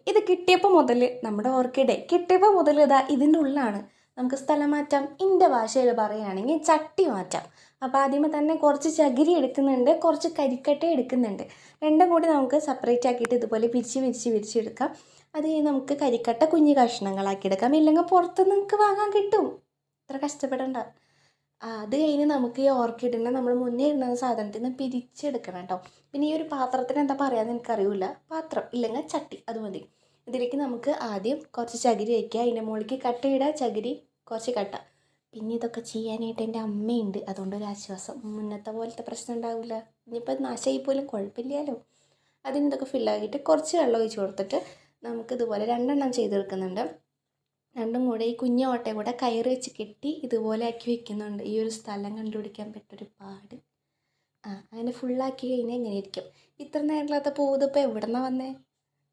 ഇത് കിട്ടിയപ്പോൾ മുതൽ നമ്മുടെ ഓർക്കിഡേ കിട്ടിയപ്പോൾ മുതൽ ഇതാ ഇതിൻ്റെ ഉള്ളിലാണ്. നമുക്ക് സ്ഥലം മാറ്റാം. എൻ്റെ ഭാഷയിൽ പറയുകയാണെങ്കിൽ ചട്ടി മാറ്റാം. അപ്പോൾ ആദ്യമേ തന്നെ കുറച്ച് ചകിരി എടുക്കുന്നുണ്ട്, കുറച്ച് കരിക്കട്ട എടുക്കുന്നുണ്ട്. രണ്ടും കൂടി നമുക്ക് സെപ്പറേറ്റ് ആക്കിയിട്ട് ഇതുപോലെ വിരിച്ചെടുക്കാം. അത് കഴിഞ്ഞ് നമുക്ക് കരിക്കട്ട കുഞ്ഞ് കഷ്ണങ്ങളാക്കി എടുക്കാം. ഇല്ലെങ്കിൽ പുറത്ത് നിങ്ങൾക്ക് വാങ്ങാൻ കിട്ടും, അത്ര കഷ്ടപ്പെടണ്ട. അത് കഴിഞ്ഞ് നമുക്ക് ഈ ഓർക്കിഡിനെ നമ്മൾ മുന്നേ ഇടുന്ന സാധനത്തിൽ നിന്ന് പിരിച്ചെടുക്കണം കേട്ടോ. പിന്നെ ഈ ഒരു പാത്രത്തിന് എന്താ പറയാമെന്ന് എനിക്കറിയില്ല. പാത്രം ഇല്ലെങ്കിൽ ചട്ടി അത് മതി. ഇതിലേക്ക് നമുക്ക് ആദ്യം കുറച്ച് ചകിരി വയ്ക്കുക, അതിൻ്റെ മുകളിലേക്ക് കട്ടയിടുക, ചകിരി കുറച്ച് കട്ട. പിന്നെ ഇതൊക്കെ ചെയ്യാനായിട്ട് എൻ്റെ അമ്മയുണ്ട്, അതുകൊണ്ടൊരു ആശ്വാസം. മുന്നത്തെ പോലത്തെ പ്രശ്നം ഉണ്ടാവില്ല. ഇനിയിപ്പോൾ നാശമായി പോലും കുഴപ്പമില്ലല്ലോ. അതിന് ഇതൊക്കെ ഫില്ലാക്കിയിട്ട് കുറച്ച് വെള്ളം ഒഴിച്ച് കൊടുത്തിട്ട് നമുക്കിതുപോലെ 2 എണ്ണം ചെയ്തെടുക്കുന്നുണ്ട്. രണ്ടും കൂടെ ഈ കുഞ്ഞ ഓട്ടയും കൂടെ കയറ് വെച്ച് കെട്ടി ഇതുപോലെ ആക്കി വെക്കുന്നുണ്ട്. ഈ ഒരു സ്ഥലം കണ്ടുപിടിക്കാൻ പറ്റൊരു പാട്. അങ്ങനെ ഫുള്ളാക്കി കഴിഞ്ഞാൽ ഇങ്ങനെ ഇരിക്കും. ഇത്ര നേരമില്ലാത്ത പൂവ് ഇതിപ്പോൾ എവിടെ നിന്നാണ് വന്നേ?